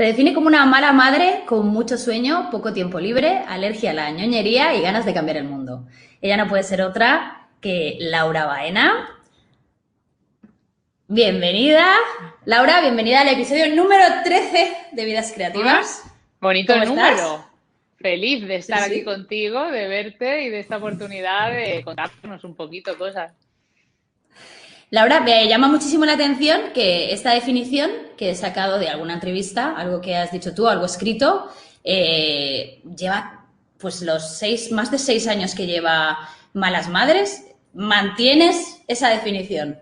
Se define como una mala madre con mucho sueño, poco tiempo libre, alergia a la ñoñería y ganas de cambiar el mundo. Ella no puede ser otra que Laura Baena. Bienvenida, Laura, bienvenida al episodio número 13 de Vidas Ah, Creativas. bonito ¿Cómo estás? número. Feliz de Sí, estar aquí sí. contigo, de verte y de esta oportunidad de contarnos un poquito cosas. Laura, me llama muchísimo la atención que esta definición que he sacado de alguna entrevista, algo que has dicho tú, algo escrito, lleva pues más de 6 años que lleva Malas Madres. ¿Mantienes esa definición?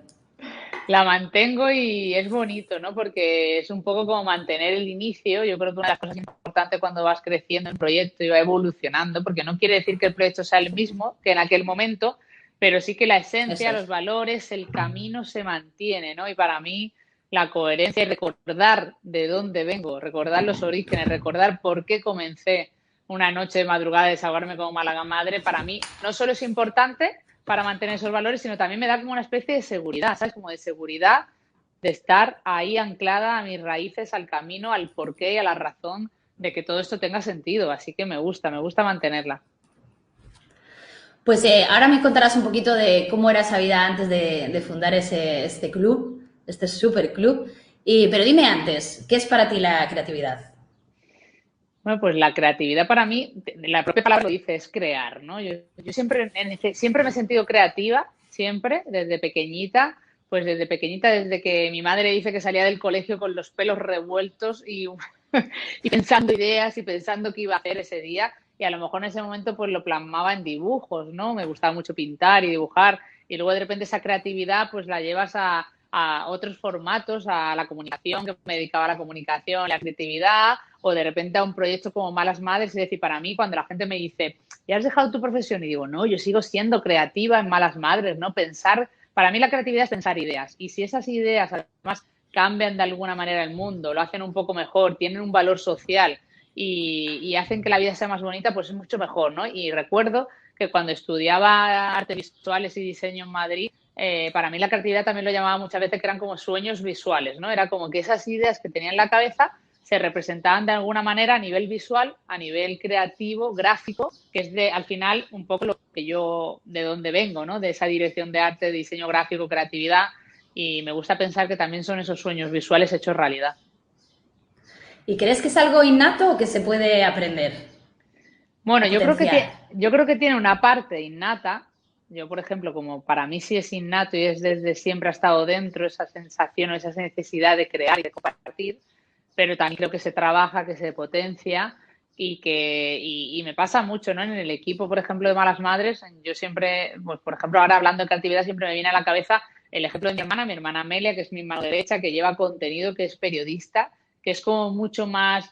La mantengo y es bonito, ¿no? Porque es un poco como mantener el inicio. Yo creo que una de las cosas importantes cuando vas creciendo en el proyecto y va evolucionando, porque no quiere decir que el proyecto sea el mismo que en aquel momento, pero sí que la Eso esencia, los es. valores, el camino se mantiene, ¿no? Y para mí la coherencia y recordar de dónde vengo, recordar los orígenes, recordar por qué comencé una noche de madrugada a desahogarme como Málaga Madre, para mí no solo es importante para mantener esos valores, sino también me da como una especie de seguridad, ¿sabes? Como de seguridad de estar ahí anclada a mis raíces, al camino, al porqué y a la razón de que todo esto tenga sentido. Así que me gusta mantenerla. Pues ahora me contarás un poquito de cómo era esa vida antes de fundar este club, este super club. Pero dime antes, ¿qué es para ti la creatividad? Bueno, pues la creatividad para mí, la propia palabra lo dice, es crear, ¿no? Yo siempre me he sentido creativa, siempre, desde pequeñita, pues desde pequeñita, desde que mi madre dice que salía del colegio con los pelos revueltos y pensando ideas y pensando qué iba a hacer ese día. Y a lo mejor en ese momento pues lo plasmaba en dibujos, ¿no? Me gustaba mucho pintar y dibujar. Y luego de repente esa creatividad pues la llevas a otros formatos, a la comunicación, que me dedicaba a la comunicación, la creatividad, o de repente a un proyecto como Malas Madres. Es decir, para mí cuando la gente me dice, ¿ya has dejado tu profesión? Y digo, no, yo sigo siendo creativa en Malas Madres, ¿no? Pensar, para mí la creatividad es pensar ideas. Y si esas ideas además cambian de alguna manera el mundo, lo hacen un poco mejor, tienen un valor social y hacen que la vida sea más bonita, pues es mucho mejor, ¿no? Y recuerdo que cuando estudiaba artes visuales y diseño en Madrid, para mí la creatividad también lo llamaba muchas veces que eran como sueños visuales, ¿no? Era como que esas ideas que tenía en la cabeza se representaban de alguna manera a nivel visual, a nivel creativo, gráfico, que es al final un poco lo que yo, de donde vengo, ¿no? De esa dirección de arte, de diseño gráfico, creatividad, y me gusta pensar que también son esos sueños visuales hechos realidad. ¿Y crees que es algo innato o que se puede aprender Bueno, o potenciar? yo creo que tiene una parte innata. Yo, por ejemplo, como para mí sí es innato y es desde siempre ha estado dentro esa sensación o esa necesidad de crear y de compartir, pero también creo que se trabaja, que se potencia y me pasa mucho, ¿no? En el equipo, por ejemplo, de Malas Madres, yo siempre, pues, por ejemplo, ahora hablando de creatividad, siempre me viene a la cabeza el ejemplo de mi hermana Amelia, que es mi mano derecha, que lleva contenido, que es periodista, que es como mucho más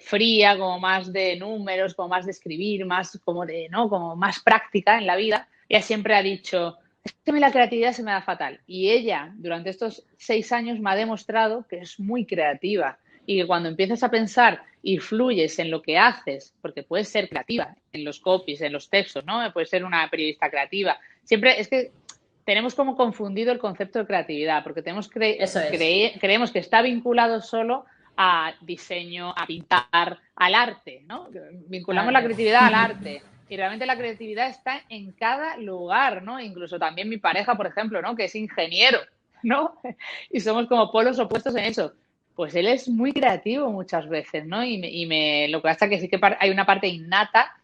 fría, como más de números, como más de escribir, más como de, ¿no? Como más práctica en la vida. Ella siempre ha dicho, es que a mí la creatividad se me da fatal. Y ella, durante estos 6 años, me ha demostrado que es muy creativa y que cuando empiezas a pensar y fluyes en lo que haces, porque puedes ser creativa en los copies, en los textos, ¿no? Puedes ser una periodista creativa. Siempre es que tenemos como confundido el concepto de creatividad, porque Eso es. creemos que está vinculado solo a diseño, a pintar, al arte, ¿no? Vinculamos la Arte. creatividad al arte. Y realmente la creatividad está en cada lugar, ¿no? Incluso también mi pareja, por ejemplo, ¿no? Que es ingeniero, ¿no? Y somos como polos opuestos en eso. Pues él es muy creativo muchas veces, ¿no? Lo que pasa es que sí que hay una parte innata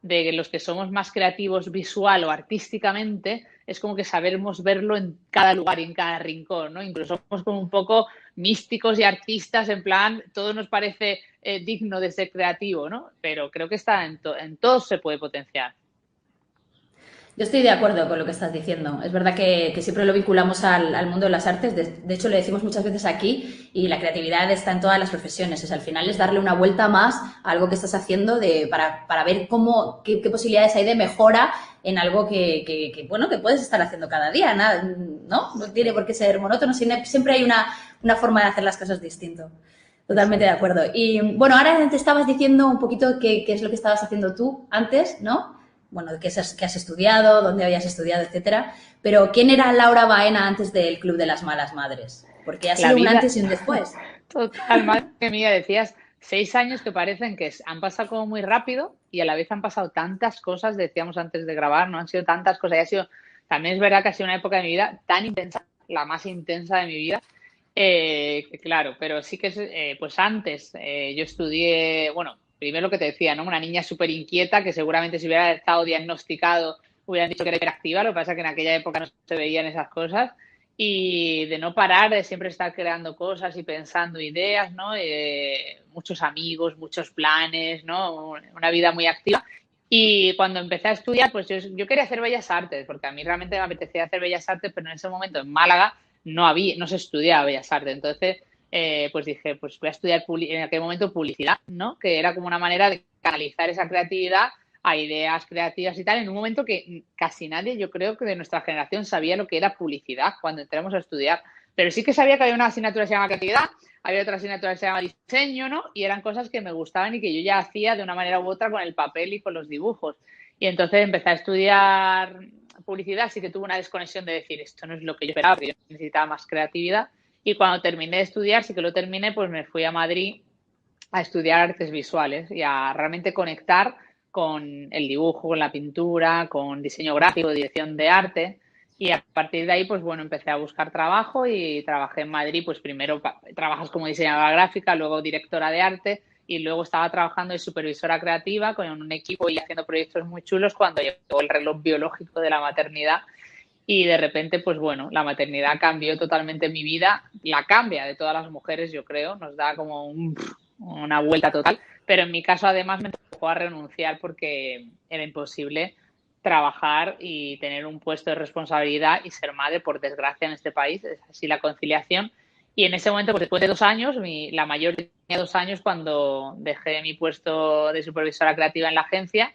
de los que somos más creativos visual o artísticamente, es como que sabemos verlo en cada lugar y en cada rincón, ¿no? Incluso somos como un poco místicos y artistas, en plan, todo nos parece digno de ser creativo, ¿no? Pero creo que está en todo se puede potenciar. Yo estoy de acuerdo con lo que estás diciendo. Es verdad que siempre lo vinculamos al mundo de las artes. De hecho, lo decimos muchas veces aquí y la creatividad está en todas las profesiones. Al final es darle una vuelta más a algo que estás haciendo para ver qué posibilidades hay de mejora en algo bueno, que puedes estar haciendo cada día. ¿No? No tiene por qué ser monótono. Siempre hay una forma de hacer las cosas distinto. Totalmente de Exacto. acuerdo. Y bueno, ahora te estabas diciendo un poquito qué es lo que estabas haciendo tú antes, ¿no? Bueno, qué has estudiado, dónde habías estudiado, etcétera. Pero ¿quién era Laura Baena antes del Club de las Malas Madres? porque ha La sido un vida, antes y un después. total, madre mía, decías 6 años que parecen que han pasado como muy rápido y a la vez han pasado tantas cosas, decíamos antes de grabar, ¿no? Han sido tantas cosas y también es verdad que ha sido una época de mi vida tan intensa, la más intensa de mi vida, que claro, pero sí que pues antes yo estudié, bueno, primero lo que te decía, ¿no? Una niña súper inquieta que seguramente si hubiera estado diagnosticado hubieran dicho que era hiperactiva, lo que pasa es que en aquella época no se veían esas cosas y de no parar, de siempre estar creando cosas y pensando ideas, ¿no? Muchos amigos, muchos planes, ¿no? Una vida muy activa. Y cuando empecé a estudiar, pues yo quería hacer Bellas Artes, porque a mí realmente me apetecía hacer Bellas Artes, pero en ese momento en Málaga no se estudiaba Bellas Artes. Entonces, pues dije, pues voy a estudiar en aquel momento publicidad, ¿no? Que era como una manera de canalizar esa creatividad a ideas creativas y tal, en un momento que casi nadie, yo creo que de nuestra generación sabía lo que era publicidad cuando entramos a estudiar. Pero sí que sabía que había una asignatura que se llama creatividad, había otra asignatura que se llama diseño, ¿no? Y eran cosas que me gustaban y que yo ya hacía de una manera u otra con el papel y con los dibujos. Y entonces empecé a estudiar publicidad, sí que tuve una desconexión de decir, esto no es lo que yo esperaba, porque yo necesitaba más creatividad. Y cuando terminé de estudiar, sí que lo terminé, pues me fui a Madrid a estudiar artes visuales y a realmente conectar con el dibujo, con la pintura, con diseño gráfico, dirección de arte. Y a partir de ahí, pues bueno, empecé a buscar trabajo y trabajé en Madrid, pues primero trabajas como diseñadora gráfica, luego directora de arte y luego estaba trabajando de supervisora creativa con un equipo y haciendo proyectos muy chulos cuando llegó el reloj biológico de la maternidad y de repente, pues bueno, la maternidad cambió totalmente mi vida, la cambia de todas las mujeres, yo creo, nos da como una vuelta total, pero en mi caso además me tocó a renunciar porque era imposible trabajar y tener un puesto de responsabilidad y ser madre, por desgracia, en este país, es así la conciliación. Y en ese momento, pues después de 2 años, la mayor tenía 2 años cuando dejé mi puesto de supervisora creativa en la agencia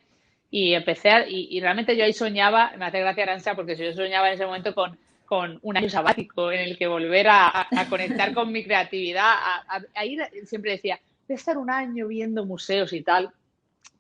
y y realmente yo ahí soñaba, me hace gracia Arancha, porque yo soñaba en ese momento con un año sabático en el que volver a conectar con mi creatividad, a ir, siempre decía, voy a estar un año viendo museos y tal,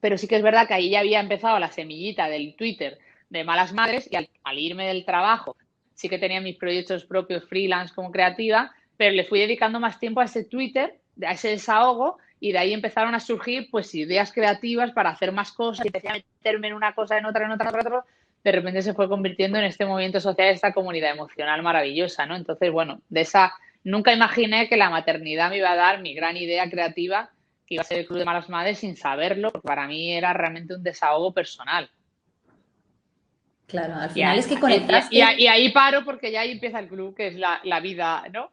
pero sí que es verdad que ahí ya había empezado la semillita del Twitter de malas madres y al irme del trabajo sí que tenía mis proyectos propios freelance como creativa, pero le fui dedicando más tiempo a ese Twitter, a ese desahogo y de ahí empezaron a surgir pues ideas creativas para hacer más cosas y empecé a meterme en una cosa, en otra, en otra, en otra, en otra. De repente se fue convirtiendo en este movimiento social, esta comunidad emocional maravillosa, ¿no? Entonces, bueno, nunca imaginé que la maternidad me iba a dar mi gran idea creativa que iba a ser el Club de Malas Madres sin saberlo, porque para mí era realmente un desahogo personal. Claro, al Y, final es que conectaste. y ahí paro porque ya ahí empieza el club, que es la vida, ¿no?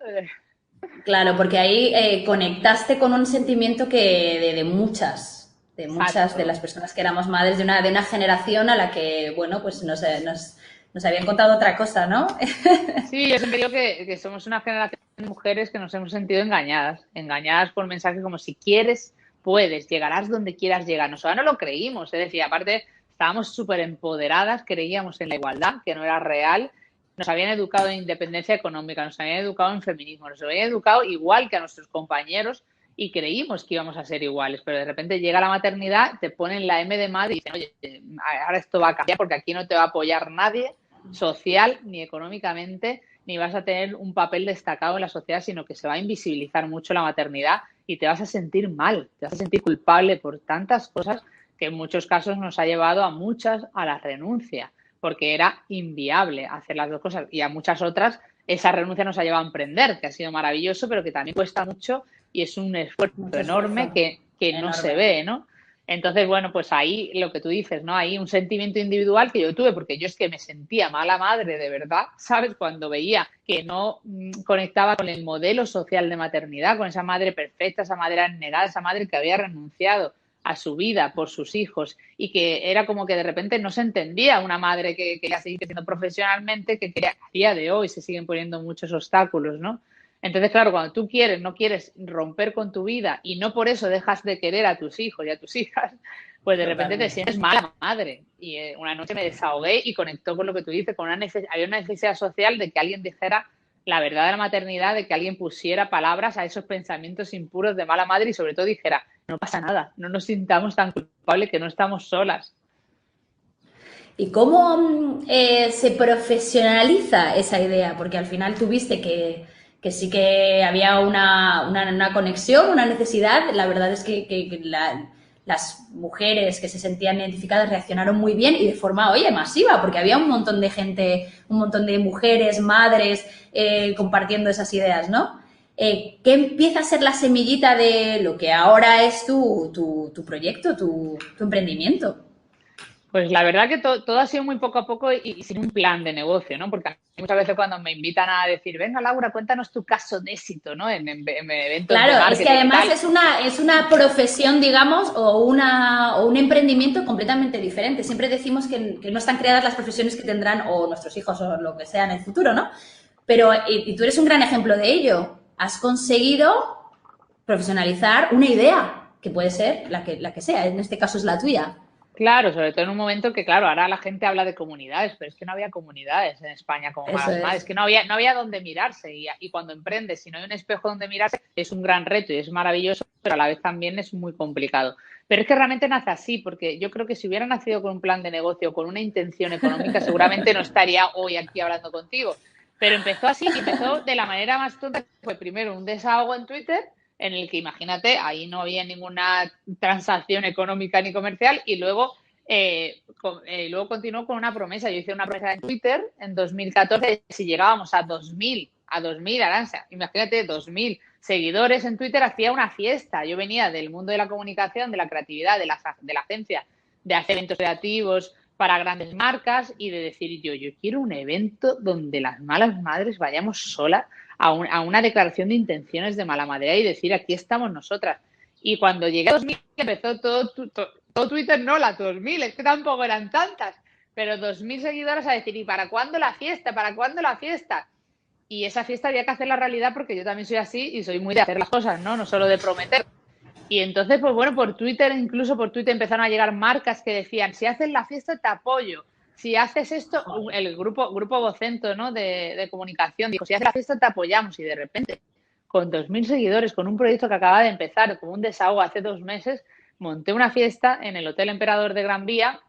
Claro, porque ahí conectaste con un sentimiento que de muchas de Exacto. las personas que éramos madres de una generación a la que, bueno, pues nos habían contado otra cosa, ¿no? Sí, yo siempre digo que somos una generación de mujeres que nos hemos sentido engañadas por mensajes como si quieres, puedes, llegarás donde quieras llegar. Nosotros no lo creímos, es decir, aparte estábamos súper empoderadas, creíamos en la igualdad, que no era real, nos habían educado en independencia económica, nos habían educado en feminismo, nos habían educado igual que a nuestros compañeros y creímos que íbamos a ser iguales, pero de repente llega la maternidad, te ponen la M de madre y dicen, oye, ahora esto va a cambiar porque aquí no te va a apoyar nadie social ni económicamente, ni vas a tener un papel destacado en la sociedad, sino que se va a invisibilizar mucho la maternidad y te vas a sentir mal, te vas a sentir culpable por tantas cosas que en muchos casos nos ha llevado a muchas a la renuncia, porque era inviable hacer las dos cosas y a muchas otras esa renuncia nos ha llevado a emprender, que ha sido maravilloso, pero que también cuesta mucho y es un esfuerzo Mucho enorme esfuerzo, que no se enorme. ve, ¿no? Entonces, bueno, pues ahí lo que tú dices, ¿no? Hay un sentimiento individual que yo tuve, porque yo es que me sentía mala madre, de verdad, ¿sabes? Cuando veía que no conectaba con el modelo social de maternidad, con esa madre perfecta, esa madre abnegada, esa madre que había renunciado a su vida por sus hijos y que era como que de repente no se entendía una madre que quería seguir creciendo profesionalmente, que quería, a día de hoy se siguen poniendo muchos obstáculos, ¿no? Entonces, claro, cuando tú no quieres romper con tu vida y no por eso dejas de querer a tus hijos y a tus hijas, pues de repente te Totalmente. sientes mala madre. Y una noche me desahogué y conectó con lo que tú dices, había una necesidad social de que alguien dijera la verdad de la maternidad, de que alguien pusiera palabras a esos pensamientos impuros de mala madre y sobre todo dijera, no pasa nada, no nos sintamos tan culpables, que no estamos solas. ¿Y cómo se profesionaliza esa idea? Porque al final tuviste que que sí que había una conexión, una necesidad. La verdad es que las mujeres que se sentían identificadas reaccionaron muy bien y de forma, oye, masiva, porque había un montón de gente, un montón de mujeres, madres, compartiendo esas ideas, ¿no? ¿Qué empieza a ser la semillita de lo que ahora es tu proyecto, tu emprendimiento? Pues la verdad que todo ha sido muy poco a poco y sin un plan de negocio, ¿no? Porque a mí muchas veces cuando me invitan a decir, venga Laura, cuéntanos tu caso de éxito, ¿no? En eventos de Claro, es que marketing y además tal. es una profesión, digamos, o un emprendimiento completamente diferente. Siempre decimos que no están creadas las profesiones que tendrán o nuestros hijos o lo que sea en el futuro, ¿no? Pero, y tú eres un gran ejemplo de ello. Has conseguido profesionalizar una idea, que puede ser la que sea, en este caso es la tuya. Claro, sobre todo en un momento que, claro, ahora la gente habla de comunidades, pero es que no había comunidades en España como Eso Malas Madres, es. que no había dónde mirarse y cuando emprendes, si no hay un espejo donde mirarse, es un gran reto y es maravilloso, pero a la vez también es muy complicado. Pero es que realmente nace así, porque yo creo que si hubiera nacido con un plan de negocio, con una intención económica, seguramente no estaría hoy aquí hablando contigo. Pero empezó así y empezó de la manera más tonta, que fue primero un desahogo en Twitter en el que imagínate, ahí no había ninguna transacción económica ni comercial y luego continuó con una promesa. Yo hice una promesa en Twitter en 2014, si llegábamos a 2000, Aranza, imagínate, 2000 seguidores en Twitter, hacía una fiesta. Yo venía del mundo de la comunicación, de la creatividad, de la agencia, de hacer eventos creativos para grandes marcas y de decir yo quiero un evento donde las malas madres vayamos solas a una declaración de intenciones de mala madre y decir aquí estamos nosotras. Y cuando llegué a 2000 empezó todo Twitter, no las 2000, es que tampoco eran tantas, pero 2000 seguidoras a decir, ¿y para cuándo la fiesta? ¿Para cuándo la fiesta? Y esa fiesta había que hacerla realidad porque yo también soy así y soy muy de hacer las cosas, ¿no? No solo de prometer. Y entonces, pues bueno, incluso por Twitter empezaron a llegar marcas que decían, si haces la fiesta te apoyo, si haces esto, el grupo Vocento, ¿no? de comunicación, dijo, si haces la fiesta te apoyamos y de repente, con 2000 seguidores, con un proyecto que acaba de empezar, como un desahogo hace 2 meses, monté una fiesta en el Hotel Emperador de Gran Vía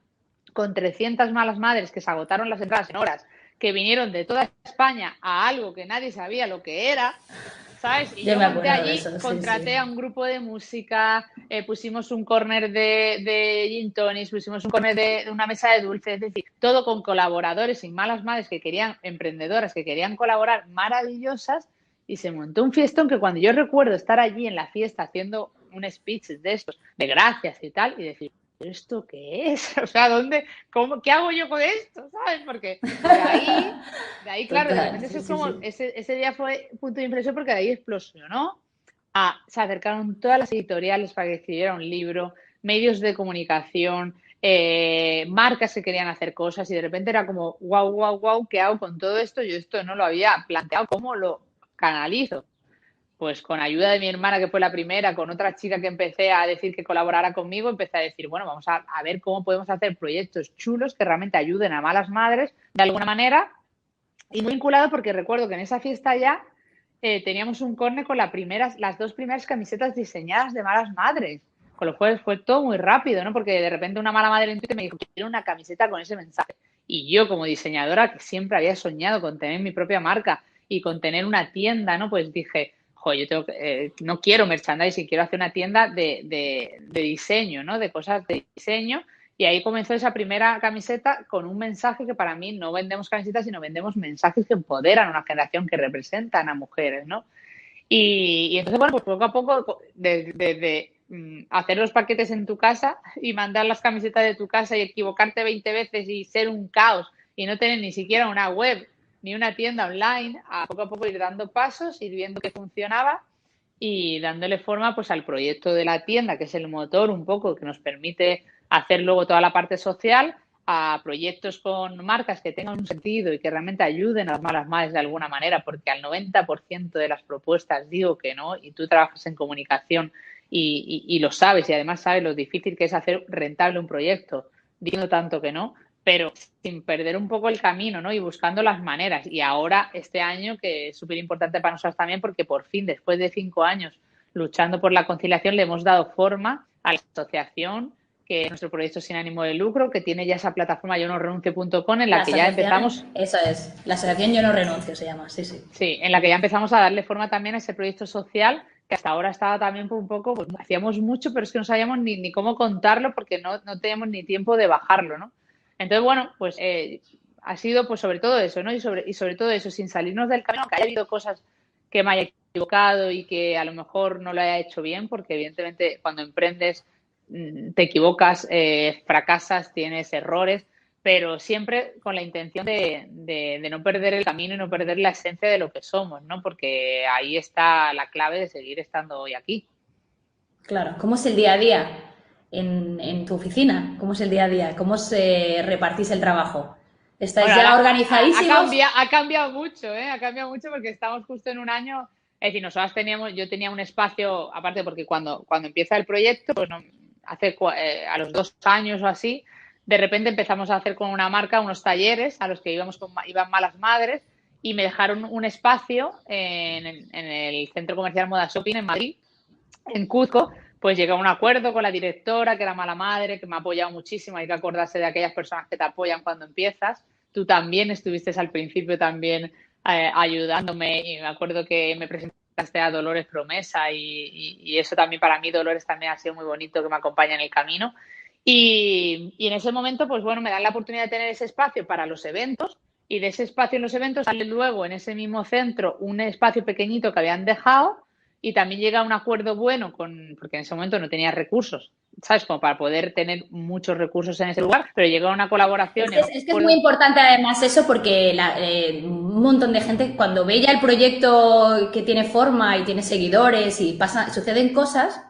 con 300 malas madres que se agotaron las entradas en horas, que vinieron de toda España a algo que nadie sabía lo que era, ¿sabes? Y Yo yo me monté acuerdo de allí, eso, sí, sí. contraté a un grupo de música, pusimos un corner de gin tonics, pusimos un corner de una mesa de dulces, es decir, todo con colaboradores y malas madres que querían, emprendedoras que querían colaborar, maravillosas, y se montó un fiestón que cuando yo recuerdo estar allí en la fiesta haciendo un speech de estos, de gracias y tal, y decir, ¿esto qué es? O sea, qué hago yo con esto? ¿Sabes? Porque de ahí, claro, de Total, repente eso sí, es sí, como, sí. ese día fue punto de inflexión porque de ahí explosionó. Se acercaron todas las editoriales para que escribiera un libro, medios de comunicación, marcas que querían hacer cosas y de repente era como, wow, wow, wow, ¿qué hago con todo esto? Yo esto no lo había planteado, ¿cómo lo canalizo? Pues con ayuda de mi hermana, que fue la primera, con otra chica que empecé a decir que colaborara conmigo, empecé a decir, bueno, vamos a ver cómo podemos hacer proyectos chulos que realmente ayuden a malas madres de alguna manera. Y muy vinculado porque recuerdo que en esa fiesta ya teníamos un corner con las dos primeras camisetas diseñadas de malas madres. Con lo cual fue todo muy rápido, ¿no? Porque de repente una mala madre en Twitter me dijo, quiero una camiseta con ese mensaje. Y yo, como diseñadora, que siempre había soñado con tener mi propia marca y con tener una tienda, ¿no? Pues dije, yo no quiero merchandising, quiero hacer una tienda de diseño, ¿no? De cosas de diseño. Y ahí comenzó esa primera camiseta con un mensaje que para mí no vendemos camisetas, sino vendemos mensajes que empoderan a una generación, que representan a mujeres, ¿no? Y entonces, bueno, pues poco a poco, desde hacer los paquetes en tu casa y mandar las camisetas de tu casa y equivocarte 20 veces y ser un caos y no tener ni siquiera una web ni una tienda online, a poco ir dando pasos, ir viendo que funcionaba y dándole forma pues al proyecto de la tienda, que es el motor un poco que nos permite hacer luego toda la parte social, a proyectos con marcas que tengan un sentido y que realmente ayuden a las malas madres de alguna manera, porque al 90% de las propuestas digo que no, y tú trabajas en comunicación y lo sabes, y además sabes lo difícil que es hacer rentable un proyecto, diciendo tanto que no, pero sin perder un poco el camino, ¿no? Y buscando las maneras. Y ahora, este año, que es súper importante para nosotros también, porque por fin, después de 5 años luchando por la conciliación, le hemos dado forma a la asociación que es nuestro proyecto sin ánimo de lucro, que tiene ya esa plataforma yonorenuncio.com en La la que ya asociación, empezamos. eso es, la asociación Yo No Renuncio se llama, sí, sí. Sí, en la que ya empezamos a darle forma también a ese proyecto social que hasta ahora estaba también un poco, pues hacíamos mucho, pero es que no sabíamos ni cómo contarlo porque no teníamos ni tiempo de bajarlo, ¿no? Entonces, bueno, pues ha sido pues sobre todo eso, ¿no? Y sobre todo eso, sin salirnos del camino, que haya habido cosas que me haya equivocado y que a lo mejor no lo haya hecho bien, porque evidentemente cuando emprendes te equivocas, fracasas, tienes errores, pero siempre con la intención de no perder el camino y no perder la esencia de lo que somos, ¿no? Porque ahí está la clave de seguir estando hoy aquí. Claro, ¿cómo es el día a día en tu oficina? ¿Cómo es el día a día? ¿Cómo se repartís el trabajo? ¿Estáis Bueno, ya ahora organizadísimos? ha cambiado mucho, ¿eh? Ha cambiado mucho porque estamos justo en un año, es decir, yo tenía un espacio, aparte porque cuando empieza el proyecto, pues no, a los 2 años o así, de repente empezamos a hacer con una marca unos talleres a los que iban malas madres y me dejaron un espacio en el Centro Comercial Moda Shopping en Madrid, en Cuzco, pues llegué a un acuerdo con la directora, que era mala madre, que me ha apoyado muchísimo. Hay que acordarse de aquellas personas que te apoyan cuando empiezas. Tú también estuviste al principio también ayudándome y me acuerdo que me presentaste a Dolores Promesa y eso también para mí, Dolores, también ha sido muy bonito que me acompaña en el camino. Y en ese momento, pues bueno, me dan la oportunidad de tener ese espacio para los eventos y de ese espacio en los eventos sale luego en ese mismo centro un espacio pequeñito que habían dejado y también llega a un acuerdo bueno porque en ese momento no tenía recursos, ¿sabes? Como para poder tener muchos recursos en ese lugar, pero llegó a una colaboración y a un Es que es muy acuerdo. importante además eso porque un montón de gente cuando ve ya el proyecto que tiene forma y tiene seguidores y suceden cosas,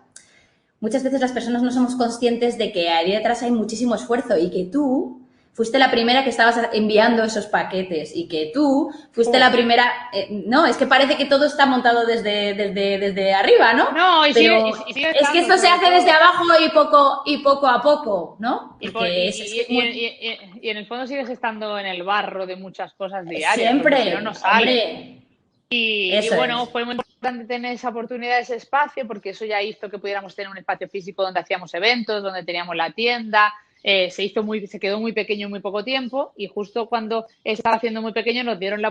muchas veces las personas no somos conscientes de que ahí detrás hay muchísimo esfuerzo y que tú fuiste la primera que estabas enviando esos paquetes y que tú fuiste la ¡Oh! primera... no, es que parece que todo está montado desde arriba, ¿no? No, Pero y sigue es que estando esto se sobre hace desde todo. abajo y poco a poco, ¿no? Y, por- Porque es que y en el fondo sigues estando en el barro de muchas cosas diarias, porque si no, no siempre, sale. hombre, Y eso bueno, es. fue muy importante tener esa oportunidad, ese espacio, porque eso ya hizo que pudiéramos tener un espacio físico donde hacíamos eventos, donde teníamos la tienda. Se quedó muy pequeño en muy poco tiempo y justo cuando estaba haciendo muy pequeño nos dieron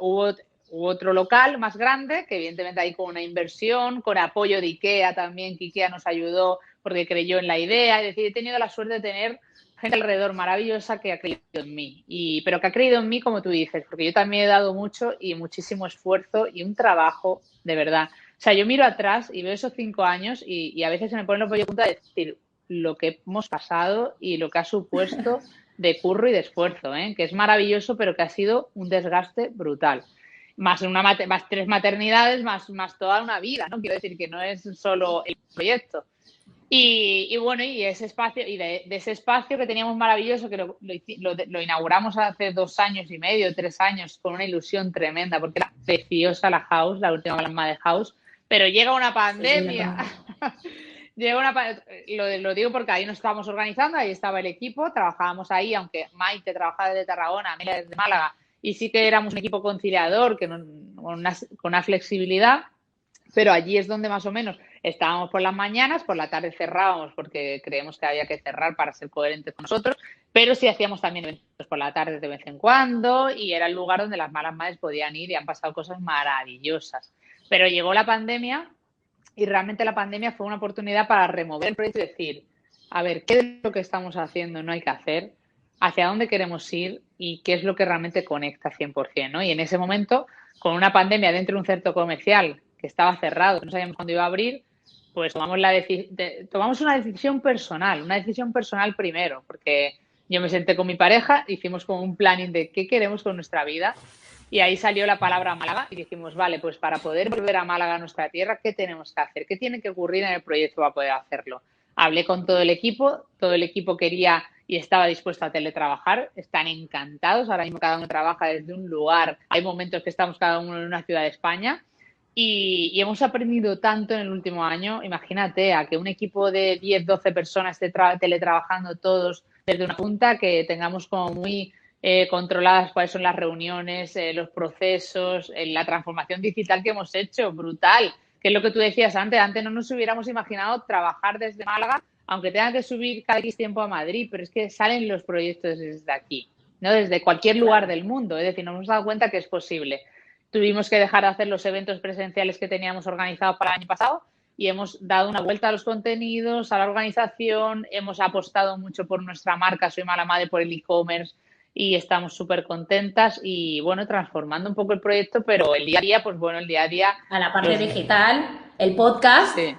hubo otro local más grande, que evidentemente ahí con una inversión, con apoyo de IKEA también, que IKEA nos ayudó porque creyó en la idea. Es decir, he tenido la suerte de tener gente alrededor maravillosa que ha creído en mí, pero que ha creído en mí como tú dices, porque yo también he dado mucho y muchísimo esfuerzo y un trabajo de verdad. O sea, yo miro atrás y veo esos 5 años y a veces se me ponen los pellos de punta de decir lo que hemos pasado y lo que ha supuesto de curro y de esfuerzo, ¿eh? Que es maravilloso, pero que ha sido un desgaste brutal. Más 3 maternidades, más toda una vida, ¿no? Quiero decir que no es solo el proyecto. Y bueno, y ese espacio, y de ese espacio que teníamos maravilloso, que lo inauguramos hace 2 años y medio, 3 años, con una ilusión tremenda, porque era preciosa la house, la última plasma de house, pero llega una Sí, sí, pandemia. Lo digo porque ahí nos estábamos organizando, ahí estaba el equipo, trabajábamos ahí, aunque Maite trabajaba desde Tarragona, Amelia desde Málaga, y sí que éramos un equipo conciliador, con una flexibilidad, pero allí es donde más o menos estábamos por las mañanas, por la tarde cerrábamos porque creemos que había que cerrar para ser coherentes con nosotros, pero sí hacíamos también eventos por la tarde de vez en cuando y era el lugar donde las malas madres podían ir y han pasado cosas maravillosas. Pero llegó la pandemia y realmente la pandemia fue una oportunidad para remover el proyecto y decir, a ver, ¿qué es lo que estamos haciendo? No hay que hacer, hacia dónde queremos ir y qué es lo que realmente conecta 100%, ¿no? Y en ese momento, con una pandemia dentro de un centro comercial que estaba cerrado, que no sabíamos cuándo iba a abrir, pues tomamos una decisión personal primero, porque yo me senté con mi pareja, hicimos como un planning de qué queremos con nuestra vida y ahí salió la palabra Málaga y dijimos, vale, pues para poder volver a Málaga, a nuestra tierra, ¿qué tenemos que hacer? ¿Qué tiene que ocurrir en el proyecto para poder hacerlo? Hablé con todo el equipo quería y estaba dispuesto a teletrabajar, están encantados, ahora mismo cada uno trabaja desde un lugar, hay momentos que estamos cada uno en una ciudad de España y hemos aprendido tanto en el último año, imagínate, a que un equipo de 10 12 personas esté teletrabajando todos desde una punta, que tengamos como muy controladas cuáles son las reuniones, los procesos, la transformación digital que hemos hecho, brutal. Que es lo que tú decías antes no nos hubiéramos imaginado trabajar desde Málaga aunque tenga que subir cada X tiempo a Madrid, pero es que salen los proyectos desde aquí, ¿no? Desde cualquier lugar Claro. del mundo. Es decir, nos hemos dado cuenta que es posible. Tuvimos que dejar de hacer los eventos presenciales que teníamos organizados para el año pasado y hemos dado una vuelta a los contenidos, a la organización, hemos apostado mucho por nuestra marca, Soy Mala Madre, por el e-commerce y estamos súper contentas y, bueno, transformando un poco el proyecto, pero el día a día, pues bueno, el día a día, A la parte los, digital, el podcast. sí,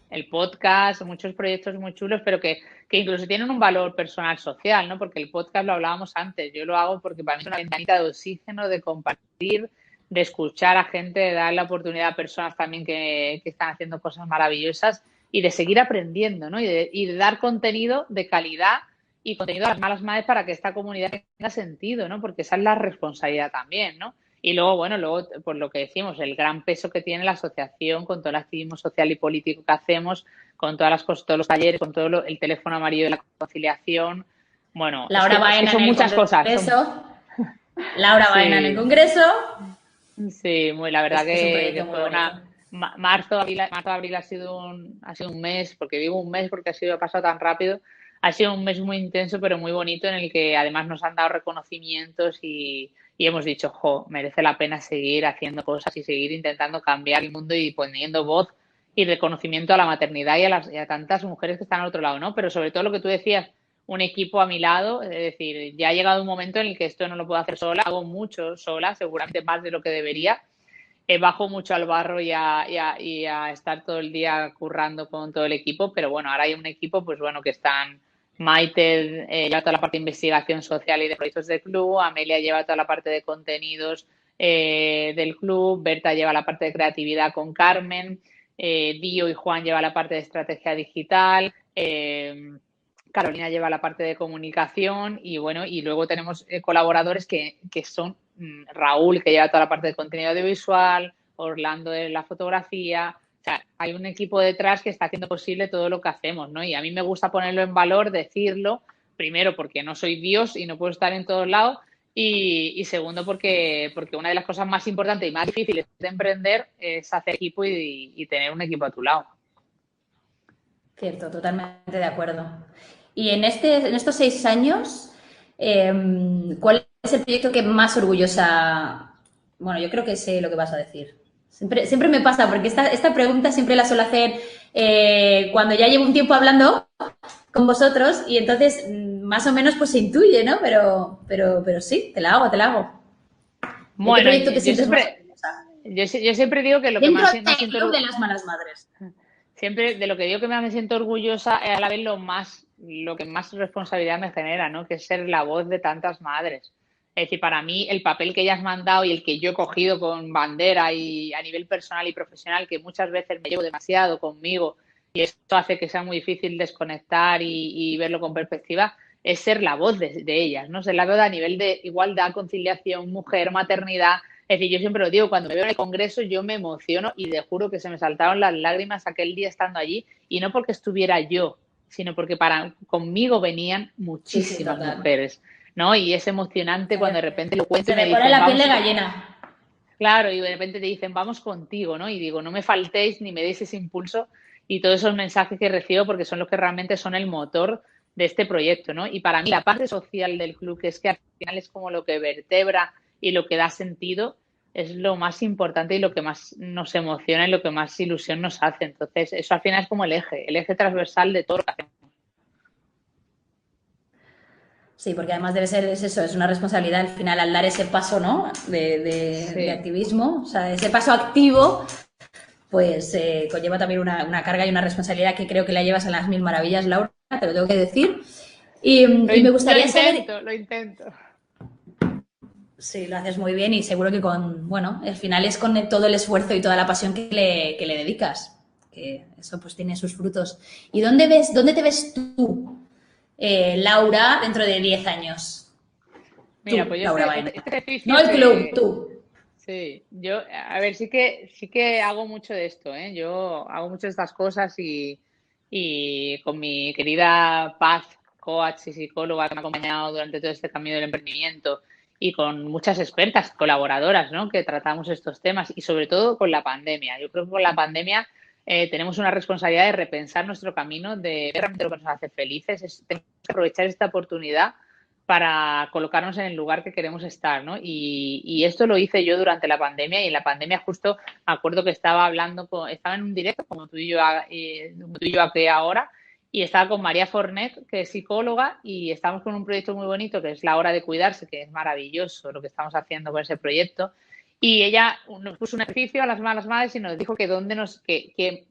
el podcast, muchos proyectos muy chulos, pero que incluso tienen un valor personal social, ¿no? Porque el podcast lo hablábamos antes, yo lo hago porque para mí es una ventanita de oxígeno, de compartir, de escuchar a gente, de dar la oportunidad a personas también que están haciendo cosas maravillosas y de seguir aprendiendo, ¿no? Y de dar contenido de calidad y contenido a las malas madres para que esta comunidad tenga sentido, ¿no? Porque esa es la responsabilidad también, ¿no? Y luego, bueno, luego, por lo que decimos, el gran peso que tiene la asociación con todo el activismo social y político que hacemos, con todas las cosas, todos los talleres, con todo el teléfono amarillo de la conciliación. Bueno, Laura es que Baena en son el muchas cosas. Congreso. Laura Baena en el Sí, Congreso. sí, la verdad Es un que proyecto muy fue bonito. marzo, abril ha sido un mes, porque digo un mes porque ha pasado tan rápido, ha sido un mes muy intenso pero muy bonito en el que además nos han dado reconocimientos y hemos dicho, jo, merece la pena seguir haciendo cosas y seguir intentando cambiar el mundo y poniendo voz y reconocimiento a la maternidad y a tantas mujeres que están al otro lado, ¿no? Pero sobre todo lo que tú decías, un equipo a mi lado, es decir, ya ha llegado un momento en el que esto no lo puedo hacer sola, hago mucho sola, seguramente más de lo que debería. Bajo mucho al barro y a estar todo el día currando con todo el equipo, pero bueno, ahora hay un equipo, pues bueno, que están Maite lleva toda la parte de investigación social y de proyectos del club, Amelia lleva toda la parte de contenidos del club, Berta lleva la parte de creatividad con Carmen, Dio y Juan lleva la parte de estrategia digital, Carolina lleva la parte de comunicación y bueno, y luego tenemos colaboradores que son Raúl, que lleva toda la parte de contenido audiovisual, Orlando de la fotografía. O sea, hay un equipo detrás que está haciendo posible todo lo que hacemos, ¿no? Y a mí me gusta ponerlo en valor, decirlo, primero porque no soy Dios y no puedo estar en todos lados, y segundo porque una de las cosas más importantes y más difíciles de emprender es hacer equipo y tener un equipo a tu lado. Cierto, totalmente de acuerdo. Y en estos 6 años, ¿cuál es el proyecto que más orgullosa? Bueno, yo creo que sé lo que vas a decir. Siempre me pasa, porque esta pregunta siempre la suelo hacer cuando ya llevo un tiempo hablando con vosotros y entonces más o menos pues se intuye, ¿no? Pero sí, te la hago, te la hago. ¿De qué Bueno, proyecto te sientes más orgullosa? yo siempre digo que lo que Dentro más del siento club de las malas madres. siempre de lo que digo que me siento orgullosa es a la vez lo que más responsabilidad me genera, ¿no? Que es ser la voz de tantas madres. Es decir, para mí el papel que ellas me han dado y el que yo he cogido con bandera y a nivel personal y profesional, que muchas veces me llevo demasiado conmigo y esto hace que sea muy difícil desconectar y verlo con perspectiva, es ser la voz de ellas, ¿no? Ser la voz a nivel de igualdad, conciliación, mujer, maternidad. Es decir, yo siempre lo digo, cuando me veo en el congreso yo me emociono y te juro que se me saltaron las lágrimas aquel día estando allí y no porque estuviera yo, sino porque conmigo venían Sí, sí, muchísimas total. mujeres, ¿no? Y es emocionante cuando de repente lo cuento Se y me me pone dicen, la piel vamos, de gallina. claro, y de repente te dicen, vamos contigo, ¿no? Y digo, no me faltéis ni me deis ese impulso y todos esos mensajes que recibo porque son los que realmente son el motor de este proyecto, ¿no? Y para mí la parte social del club, que es que al final es como lo que vertebra y lo que da sentido, es lo más importante y lo que más nos emociona y lo que más ilusión nos hace. Entonces, eso al final es como el eje transversal de todo lo que hacemos. Sí, porque además debe ser es eso, es una responsabilidad al final al dar ese paso, ¿no? De Sí. activismo, o sea, ese paso activo, pues conlleva también una carga y una responsabilidad que creo que la llevas a las mil maravillas, Laura, te lo tengo que decir. Y me Lo gustaría saber, intento, lo intento. sí, lo haces muy bien y seguro que bueno, al final es con todo el esfuerzo y toda la pasión que le dedicas, que eso pues tiene sus frutos. ¿Y dónde te ves tú, Laura, dentro de 10 años? Mira, Tú, pues yo Laura este Baena. No ejercicio el club, tú. sí, yo, a ver, sí que hago mucho de esto, ¿eh? Yo hago mucho de estas cosas y con mi querida Paz, coach y psicóloga que me ha acompañado durante todo este camino del emprendimiento y con muchas expertas, colaboradoras, ¿no? Que tratamos estos temas y sobre todo con la pandemia. Yo creo que con la pandemia tenemos una responsabilidad de repensar nuestro camino, de ver realmente lo que nos hace felices. Tenemos que aprovechar esta oportunidad para colocarnos en el lugar que queremos estar, ¿no? Y esto lo hice yo durante la pandemia, y en la pandemia justo me acuerdo que estaba estaba en un directo como tú y yo aquí ahora, y estaba con María Fornet, que es psicóloga, y estamos con un proyecto muy bonito que es La Hora de Cuidarse, que es maravilloso lo que estamos haciendo con ese proyecto. Y ella nos puso un ejercicio a las malas madres y nos dijo que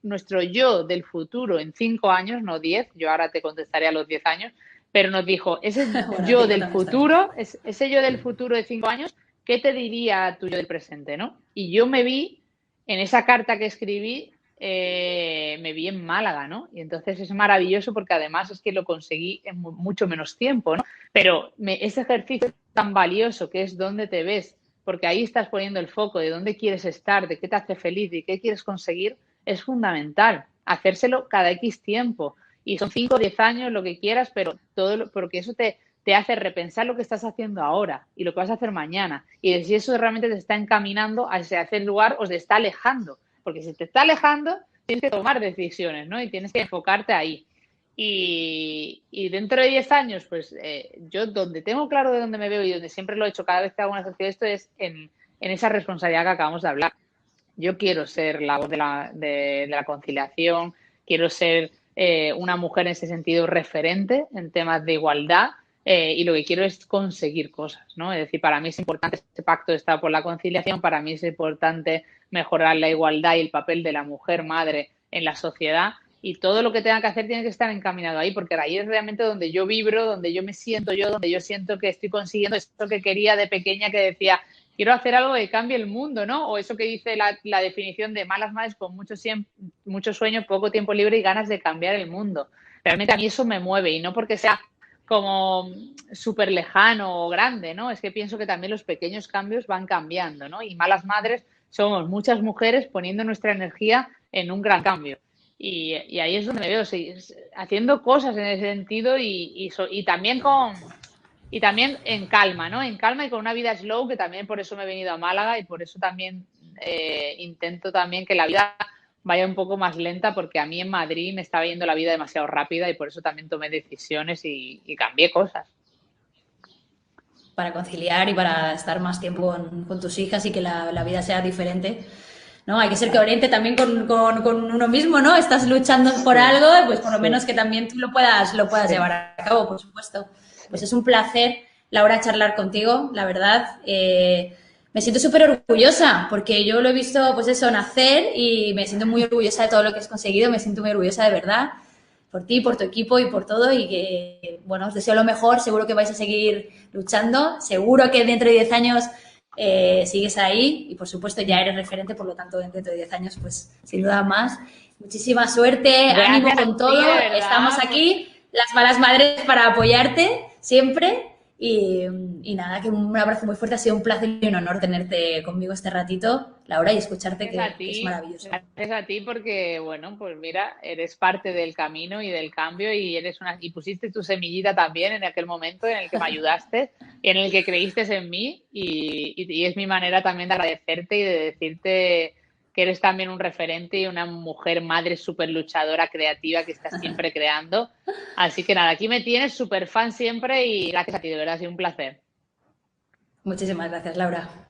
nuestro yo del futuro en 5 años, no 10, yo ahora te contestaré a los 10 años, pero nos dijo, Bueno, 5 también está bien. ese yo del futuro de 5 años, ¿qué te diría tu yo del presente, no? Y yo me vi en esa carta que escribí, me vi en Málaga, ¿no? Y entonces es maravilloso porque además es que lo conseguí en mucho menos tiempo, ¿no? Pero ese ejercicio tan valioso que es dónde te ves, porque ahí estás poniendo el foco de dónde quieres estar, de qué te hace feliz, de qué quieres conseguir, es fundamental. Hacérselo cada X tiempo. Y son 5 o 10 años, lo que quieras, pero porque eso te hace repensar lo que estás haciendo ahora y lo que vas a hacer mañana. Y de si eso realmente te está encaminando a ese lugar o te está alejando. Porque si te está alejando, tienes que tomar decisiones, ¿no? Y tienes que enfocarte ahí. Y dentro de 10 años, pues yo donde tengo claro de dónde me veo y donde siempre lo he hecho cada vez que hago un ejercicio de esto es en esa responsabilidad que acabamos de hablar. Yo quiero ser la voz de la conciliación, quiero ser una mujer en ese sentido referente en temas de igualdad, y lo que quiero es conseguir cosas, ¿no? Es decir, para mí es importante este pacto de Estado por la conciliación, para mí es importante mejorar la igualdad y el papel de la mujer madre en la sociedad, y todo lo que tenga que hacer tiene que estar encaminado ahí, porque ahí es realmente donde yo vibro, donde yo me siento yo, donde yo siento que estoy consiguiendo esto que quería de pequeña, que decía, quiero hacer algo que cambie el mundo, ¿no? O eso que dice la definición de malas madres con mucho sueño, poco tiempo libre y ganas de cambiar el mundo. Realmente a mí eso me mueve, y no porque sea como súper lejano o grande, ¿no? Es que pienso que también los pequeños cambios van cambiando, ¿no? Y malas madres somos muchas mujeres poniendo nuestra energía en un gran cambio. Y ahí es donde me veo, sí, haciendo cosas en ese sentido, y también en calma, ¿no? En calma y con una vida slow, que también por eso me he venido a Málaga, y por eso también intento también que la vida vaya un poco más lenta, porque a mí en Madrid me estaba yendo la vida demasiado rápida, y por eso también tomé decisiones y cambié cosas. Para conciliar y para estar más tiempo con tus hijas y que la vida sea diferente. ¿No? Hay que ser coherente también con uno mismo, ¿no? Estás luchando por Sí, algo, pues por lo sí, menos que también tú lo puedas sí, llevar a cabo, por supuesto. Pues sí. es un placer, Laura, charlar contigo, la verdad. Me siento súper orgullosa porque yo lo he visto, pues eso, nacer, y me siento muy orgullosa de todo lo que has conseguido, me siento muy orgullosa de verdad por ti, por tu equipo y por todo, y que, bueno, os deseo lo mejor, seguro que vais a seguir luchando, seguro que dentro de 10 años sigues ahí y, por supuesto, ya eres referente, por lo tanto, dentro de 10 años, pues sin duda más. Muchísima suerte, ánimo Gracias a con ti, todo, de estamos verdad, aquí, las malas madres, para apoyarte siempre. Y nada, que un abrazo muy fuerte, ha sido un placer y un honor tenerte conmigo este ratito, Laura, y escucharte, que es maravilloso. gracias a ti porque, bueno, pues mira, eres parte del camino y del cambio, y pusiste tu semillita también en aquel momento en el que me ayudaste y en el que creíste en mí, y es mi manera también de agradecerte y de decirte que eres también un referente y una mujer madre súper luchadora, creativa, que estás siempre creando. Así que nada, aquí me tienes súper fan siempre, y gracias a ti, de verdad, ha sido un placer. Muchísimas gracias, Laura.